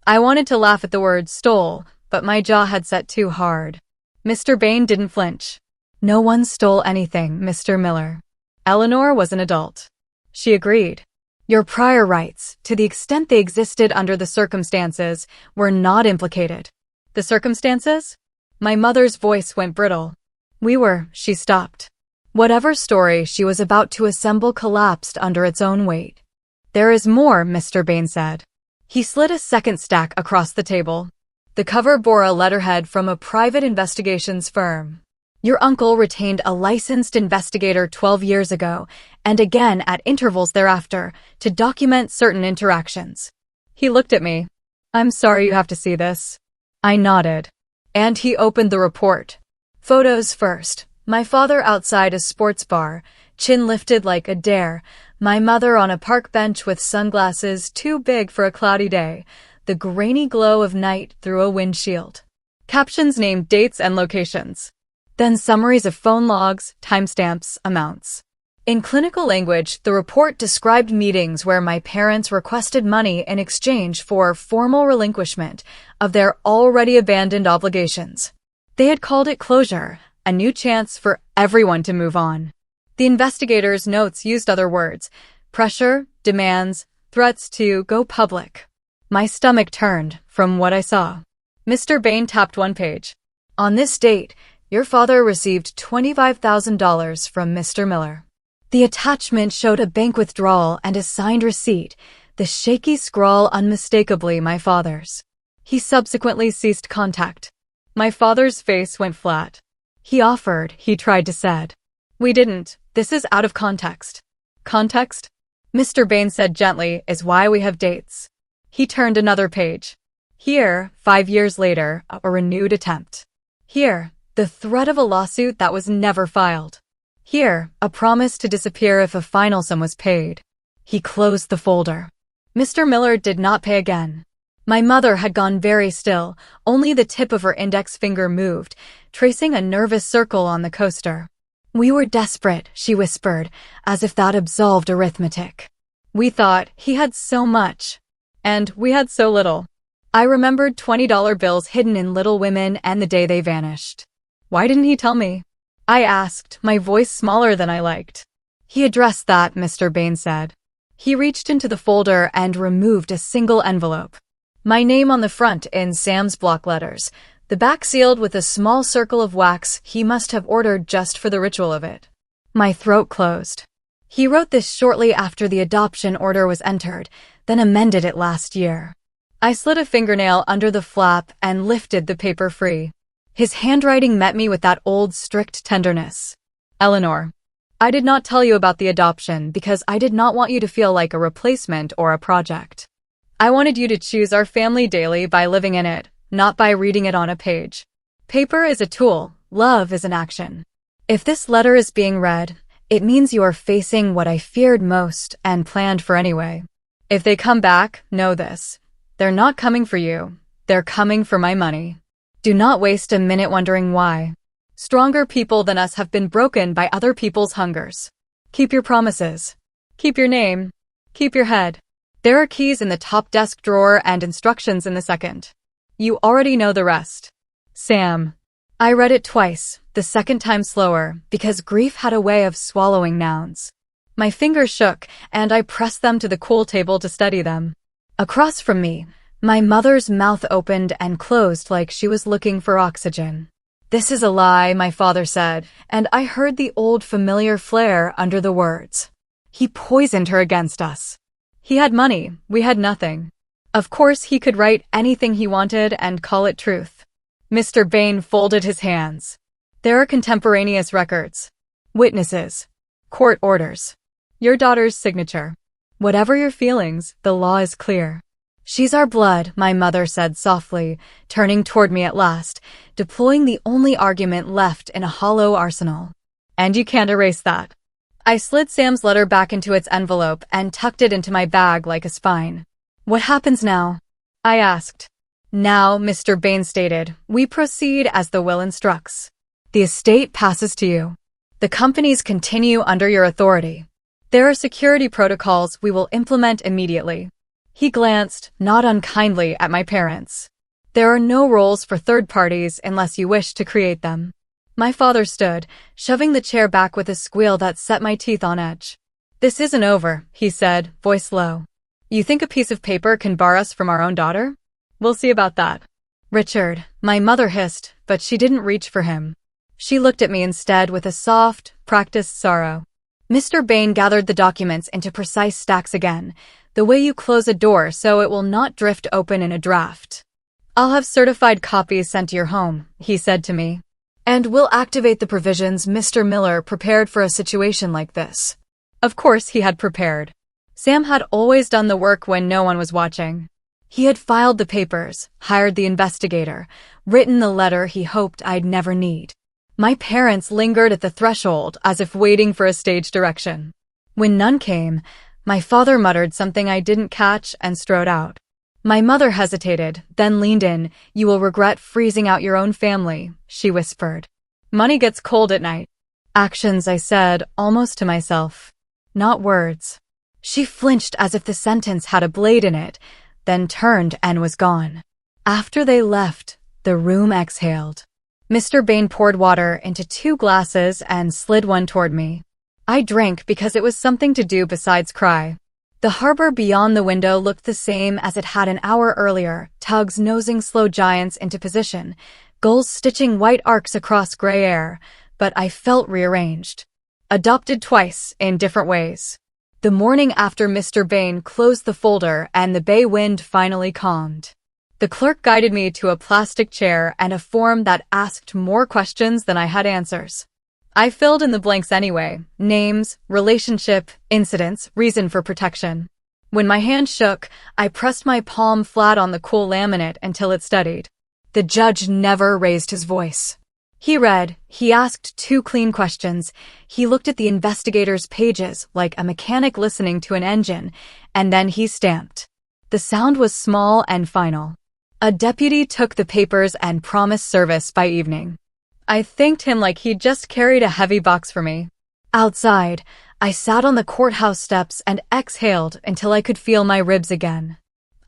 I wanted to laugh at the word stole, but my jaw had set too hard. Mr. Bain didn't flinch. No one stole anything, Mr. Miller. Eleanor was an adult. She agreed. Your prior rights, to the extent they existed under the circumstances, were not implicated. The circumstances? My mother's voice went brittle. She stopped. Whatever story she was about to assemble collapsed under its own weight. There is more, Mr. Bain said. He slid a second stack across the table. The cover bore a letterhead from a private investigations firm. Your uncle retained a licensed investigator 12 years ago, and again at intervals thereafter, to document certain interactions. He looked at me. I'm sorry you have to see this. I nodded. And he opened the report. Photos first. My father outside a sports bar, chin lifted like a dare. My mother on a park bench with sunglasses too big for a cloudy day. The grainy glow of night through a windshield. Captions named dates and locations. Then summaries of phone logs, timestamps, amounts. In clinical language, the report described meetings where my parents requested money in exchange for formal relinquishment of their already abandoned obligations. They had called it closure, a new chance for everyone to move on. The investigators' notes used other words: pressure, demands, threats to go public. My stomach turned from what I saw. Mr. Bain tapped one page. On this date, your father received $25,000 from Mr. Miller. The attachment showed a bank withdrawal and a signed receipt, the shaky scrawl unmistakably my father's. He subsequently ceased contact. My father's face went flat. He offered, he tried to said. We didn't. This is out of context. Context? Mr. Bain said gently, is why we have dates. He turned another page. Here, 5 years later, a renewed attempt. Here, the threat of a lawsuit that was never filed. Here, a promise to disappear if a final sum was paid. He closed the folder. Mr. Miller did not pay again. My mother had gone very still, only the tip of her index finger moved, tracing a nervous circle on the coaster. We were desperate, she whispered, as if that absolved arithmetic. We thought he had so much. And we had so little. I remembered $20 bills hidden in Little Women and the day they vanished. Why didn't he tell me? I asked, my voice smaller than I liked. He addressed that, Mr. Bain said. He reached into the folder and removed a single envelope. My name on the front in Sam's block letters, the back sealed with a small circle of wax he must have ordered just for the ritual of it. My throat closed. He wrote this shortly after the adoption order was entered, then amended it last year. I slid a fingernail under the flap and lifted the paper free. His handwriting met me with that old strict tenderness. Eleanor, I did not tell you about the adoption because I did not want you to feel like a replacement or a project. I wanted you to choose our family daily by living in it, not by reading it on a page. Paper is a tool, love is an action. If this letter is being read, it means you are facing what I feared most and planned for anyway. If they come back, know this. They're not coming for you. They're coming for my money. Do not waste a minute wondering why. Stronger people than us have been broken by other people's hungers. Keep your promises. Keep your name. Keep your head. There are keys in the top desk drawer and instructions in the second. You already know the rest. Sam. I read it twice, the second time slower, because grief had a way of swallowing nouns. My fingers shook, and I pressed them to the cool table to steady them. Across from me, my mother's mouth opened and closed like she was looking for oxygen. "This is a lie," my father said, and I heard the old familiar flair under the words. He poisoned her against us. He had money, we had nothing. Of course, he could write anything he wanted and call it truth. Mr. Bain folded his hands. "There are contemporaneous records, witnesses, court orders, your daughter's signature. Whatever your feelings, the law is clear." "She's our blood," my mother said softly, turning toward me at last, deploying the only argument left in a hollow arsenal. "And you can't erase that." I slid Sam's letter back into its envelope and tucked it into my bag like a spine. "What happens now?" I asked. "Now," Mr. Bain stated, "we proceed as the will instructs. The estate passes to you. The companies continue under your authority. There are security protocols we will implement immediately." He glanced, not unkindly, at my parents. "There are no roles for third parties unless you wish to create them." My father stood, shoving the chair back with a squeal that set my teeth on edge. "This isn't over," he said, voice low. "You think a piece of paper can bar us from our own daughter? We'll see about that." "Richard," my mother hissed, but she didn't reach for him. She looked at me instead with a soft, practiced sorrow. Mr. Bain gathered the documents into precise stacks again, the way you close a door so it will not drift open in a draft. "I'll have certified copies sent to your home," he said to me. "And we'll activate the provisions Mr. Miller prepared for a situation like this." Of course he had prepared. Sam had always done the work when no one was watching. He had filed the papers, hired the investigator, written the letter he hoped I'd never need. My parents lingered at the threshold as if waiting for a stage direction. When none came, my father muttered something I didn't catch and strode out. My mother hesitated, then leaned in. "You will regret freezing out your own family," she whispered. "Money gets cold at night." "Actions," I said, almost to myself. "Not words." She flinched as if the sentence had a blade in it, then turned and was gone. After they left, the room exhaled. Mr. Bain poured water into 2 glasses and slid one toward me. I drank because it was something to do besides cry. The harbor beyond the window looked the same as it had an hour earlier, tugs nosing slow giants into position, gulls stitching white arcs across gray air, but I felt rearranged. Adopted twice, in different ways. The morning after Mr. Bain closed the folder and the bay wind finally calmed. The clerk guided me to a plastic chair and a form that asked more questions than I had answers. I filled in the blanks anyway: names, relationship, incidents, reason for protection. When my hand shook, I pressed my palm flat on the cool laminate until it steadied. The judge never raised his voice. He read, he asked 2 clean questions, he looked at the investigator's pages like a mechanic listening to an engine, and then he stamped. The sound was small and final. A deputy took the papers and promised service by evening. I thanked him like he'd just carried a heavy box for me. Outside, I sat on the courthouse steps and exhaled until I could feel my ribs again.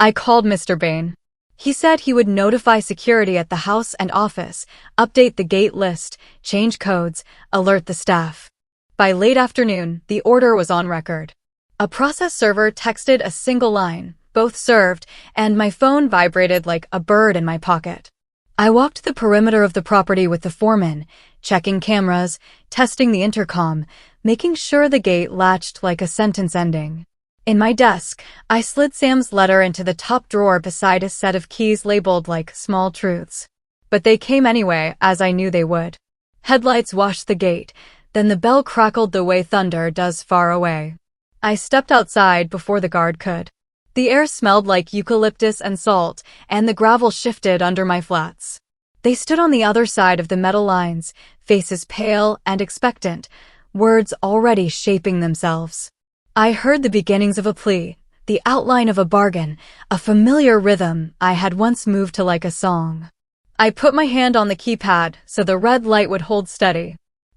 I called Mr. Bain. He said he would notify security at the house and office, update the gate list, change codes, alert the staff. By late afternoon, the order was on record. A process server texted a single line, both served, and my phone vibrated like a bird in my pocket. I walked the perimeter of the property with the foreman, checking cameras, testing the intercom, making sure the gate latched like a sentence ending. In my desk, I slid Sam's letter into the top drawer beside a set of keys labeled like small truths. But they came anyway, as I knew they would. Headlights washed the gate, then the bell crackled the way thunder does far away. I stepped outside before the guard could. The air smelled like eucalyptus and salt, and the gravel shifted under my flats. They stood on the other side of the metal lines, faces pale and expectant, words already shaping themselves. I heard the beginnings of a plea, the outline of a bargain, a familiar rhythm I had once moved to like a song. I put my hand on the keypad so the red light would hold steady.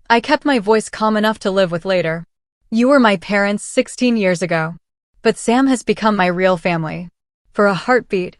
I kept my voice calm enough to live with later. "You were my parents 16 years ago. But Sam has become my real family." For a heartbeat,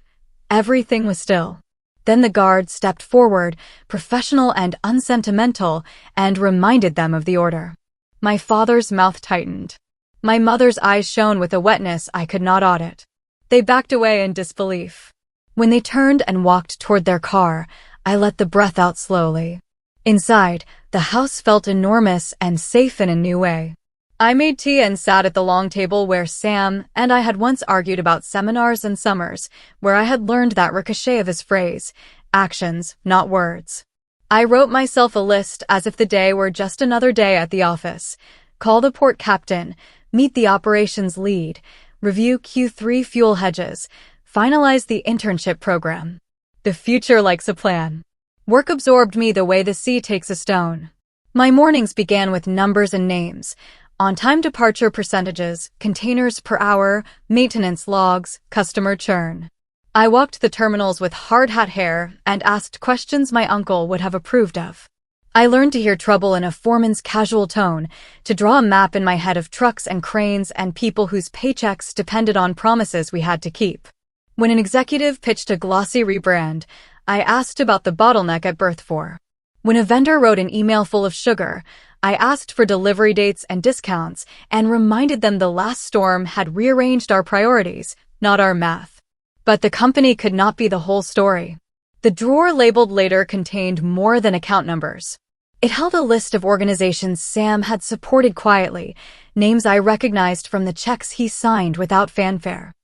everything was still. Then the guard stepped forward, professional and unsentimental, and reminded them of the order. My father's mouth tightened. My mother's eyes shone with a wetness I could not audit. They backed away in disbelief. When they turned and walked toward their car, I let the breath out slowly. Inside, the house felt enormous and safe in a new way. I made tea and sat at the long table where Sam and I had once argued about seminars and summers, where I had learned that ricochet of his phrase, actions, not words. I wrote myself a list as if the day were just another day at the office. Call the port captain, meet the operations lead, review Q3 fuel hedges, finalize the internship program. The future likes a plan. Work absorbed me the way the sea takes a stone. My mornings began with numbers and names, on-time departure percentages, containers per hour, maintenance logs, customer churn. I walked the terminals with hard hat hair and asked questions my uncle would have approved of. I learned to hear trouble in a foreman's casual tone, to draw a map in my head of trucks and cranes and people whose paychecks depended on promises we had to keep. When an executive pitched a glossy rebrand, I asked about the bottleneck at Berth4. When a vendor wrote an email full of sugar, I asked for delivery dates and discounts and reminded them the last storm had rearranged our priorities, not our math. But the company could not be the whole story. The drawer labeled later contained more than account numbers. It held a list of organizations Sam had supported quietly, names I recognized from the checks he signed without fanfare.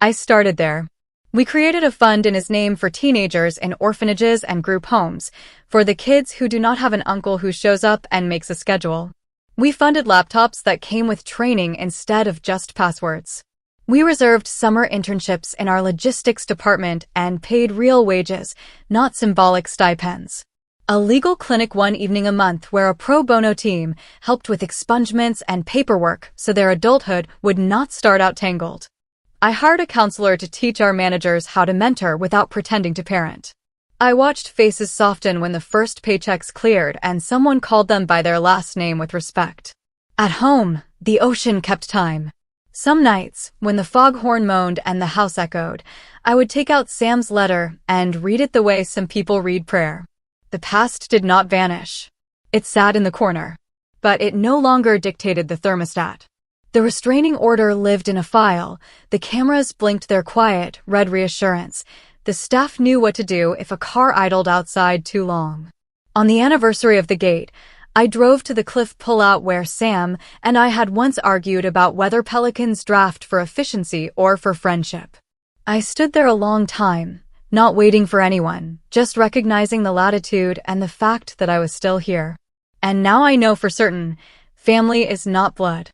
I started there. We created a fund in his name for teenagers in orphanages and group homes, for the kids who do not have an uncle who shows up and makes a schedule. We funded laptops that came with training instead of just passwords. We reserved summer internships in our logistics department and paid real wages, not symbolic stipends. A legal clinic one evening a month where a pro bono team helped with expungements and paperwork so their adulthood would not start out tangled. I hired a counselor to teach our managers how to mentor without pretending to parent. I watched faces soften when the first paychecks cleared and someone called them by their last name with respect. At home, the ocean kept time. Some nights, when the foghorn moaned and the house echoed, I would take out Sam's letter and read it the way some people read prayer. The past did not vanish. It sat in the corner. But it no longer dictated the thermostat. The restraining order lived in a file, the cameras blinked their quiet, red reassurance. The staff knew what to do if a car idled outside too long. On the anniversary of the gate, I drove to the cliff pullout where Sam and I had once argued about whether pelicans draft for efficiency or for friendship. I stood there a long time, not waiting for anyone, just recognizing the latitude and the fact that I was still here. And now I know for certain, family is not blood.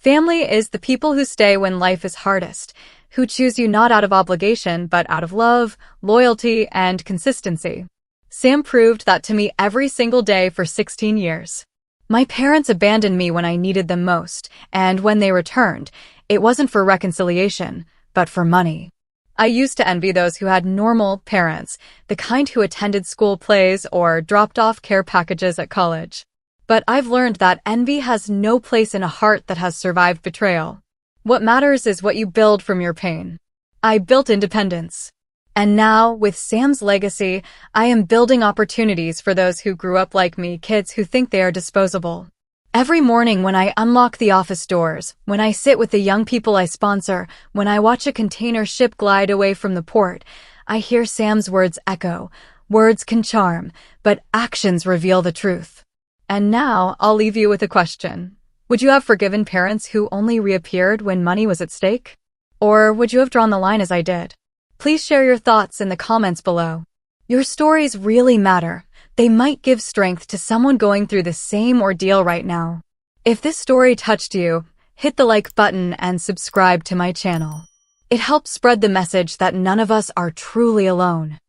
Family is the people who stay when life is hardest, who choose you not out of obligation but out of love, loyalty, and consistency. Sam proved that to me every single day for 16 years. My parents abandoned me when I needed them most, and when they returned, it wasn't for reconciliation, but for money. I used to envy those who had normal parents, the kind who attended school plays or dropped off care packages at college. But I've learned that envy has no place in a heart that has survived betrayal. What matters is what you build from your pain. I built independence. And now, with Sam's legacy, I am building opportunities for those who grew up like me, kids who think they are disposable. Every morning when I unlock the office doors, when I sit with the young people I sponsor, when I watch a container ship glide away from the port, I hear Sam's words echo. Words can charm, but actions reveal the truth. And now, I'll leave you with a question. Would you have forgiven parents who only reappeared when money was at stake? Or would you have drawn the line as I did? Please share your thoughts in the comments below. Your stories really matter. They might give strength to someone going through the same ordeal right now. If this story touched you, hit the like button and subscribe to my channel. It helps spread the message that none of us are truly alone.